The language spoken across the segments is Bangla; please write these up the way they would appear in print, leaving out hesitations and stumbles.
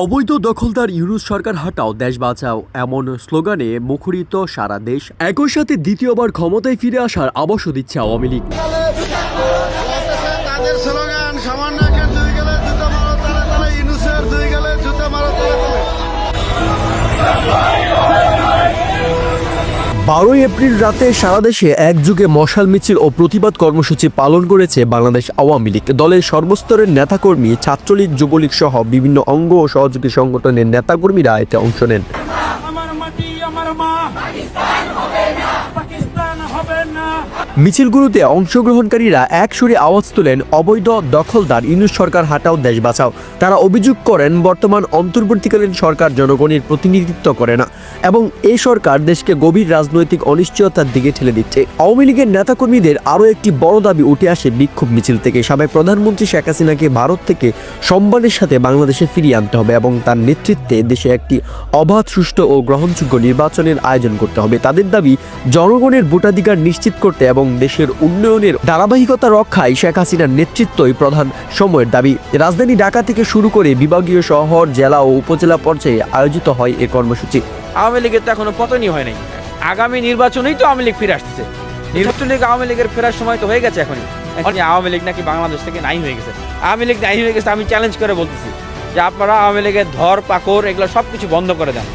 অবৈধ দখলদার ইউনূস সরকার হটাও দেশ বাঁচাও এমন স্লোগানে মুখরিত সারা দেশ। একই সাথে দ্বিতীয়বার ক্ষমতায় ফিরে আসার আভাসও দিচ্ছে আওয়ামী লীগ। স্লোগান সামান্য একের দুই গেলে জুতা মারো তালে তালে, ইউনূসের দুই গেলে জুতা মারো তালে তালে। 12 এপ্রিল রাতে সারা দেশে একযোগে মশাল মিছিল ও প্রতিবাদ কর্মসূচি পালন করেছে বাংলাদেশ আওয়ামী লীগ। দলের সর্বস্তরের নেতাকর্মী, ছাত্রলীগ, যুবলীগ সহ বিভিন্ন অঙ্গ ও সহযোগী সংগঠনের নেতাকর্মীরা এতে অংশ নেন। মিছিলগুলোতে অংশগ্রহণকারীরা একসুরে আওয়াজ তোলেন, অবৈধ দখলদার ইউনূস সরকার হাটাও দেশ বাঁচাও। তারা অভিযোগ করেন, বর্তমান অন্তর্বর্তীকালীন সরকার জনগণের প্রতিনিধিত্ব করে না এবং এই সরকার দেশকে গভীর রাজনৈতিক অনিশ্চয়তার দিকে ঠেলে দিচ্ছে। আওয়ামী লীগের নেতাকর্মীদের আরও একটি বড় দাবি উঠে আসে বিক্ষোভ মিছিল থেকে। সাবেক প্রধানমন্ত্রী শেখ হাসিনাকে ভারত থেকে সম্মানের সাথে বাংলাদেশে ফিরিয়ে আনতে হবে এবং তার নেতৃত্বে দেশে একটি অবাধ, সুষ্ঠু ও গ্রহণযোগ্য নির্বাচনের আয়োজন করতে হবে। তাদের দাবি, জনগণের ভোটাধিকার নিশ্চিত করতে এবং দেশের উন্নয়নের ধারাবাহিকতা রক্ষায় শেখ হাসিনার নেতৃত্বই প্রধান সময়ের দাবি। রাজধানী ঢাকা থেকে শুরু করে বিভাগীয় শহর, জেলা ও উপজেলা পর্যায়ে আয়োজিত হয় এই কর্মসূচি। আওয়ামী লীগের তো এখনো পতনই হয় নাই। আগামী নির্বাচনেই তো আওয়ামী লীগ ফিরে আসতেছে। নির্বাচন থেকে আওয়ামী লীগের ফেরার সময় তো হয়ে গেছে। এখনই আওয়ামী লীগ নাকি বাংলাদেশ থেকে নাই হয়ে গেছে। আওয়ামী লীগ নাই হয়ে গেছে, আমি চ্যালেঞ্জ করে বলতেছি যে আপনারা আওয়ামী লীগের ধর পাকড় এগুলো সবকিছু বন্ধ করে দেন।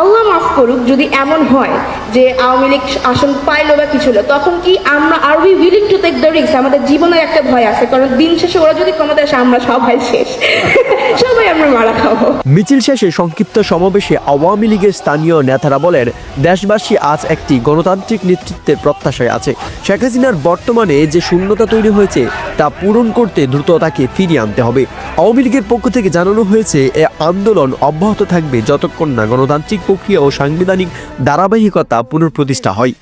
আল্লাহ মাফ করুক, যদি এমন হয় যে আওয়ামী লীগ আসন পাইলো বা কিছু হলো, তখন কি আমরা are we willing to take the risk? আমাদের জীবনের একটা ভয় আছে, কারণ দিন শেষে ওরা যদি ক্ষমতা আসে আমরা সবাই শেষ, সবাই আমরা মারা খাবো। মিছিল শেষে সংক্ষিপ্ত সমাবেশে আওয়ামী লীগের স্থানীয় নেতারা বলেন, দেশবাসী আজ একটি গণতান্ত্রিক নেতৃত্বের প্রত্যাশায় আছে। শেখ হাসিনার বর্তমানে যে শূন্যতা তৈরি হয়েছে তা পূরণ করতে দ্রুত তাকে ফিরিয়ে আনতে হবে। আওয়ামী লীগের পক্ষ থেকে জানানো হয়েছে, এ আন্দোলন অব্যাহত থাকবে যতক্ষণ না গণতান্ত্রিক প্রক্রিয়া ও সাংবিধানিক ধারাবাহিকতা পুনঃপ্রতিষ্ঠা হয়।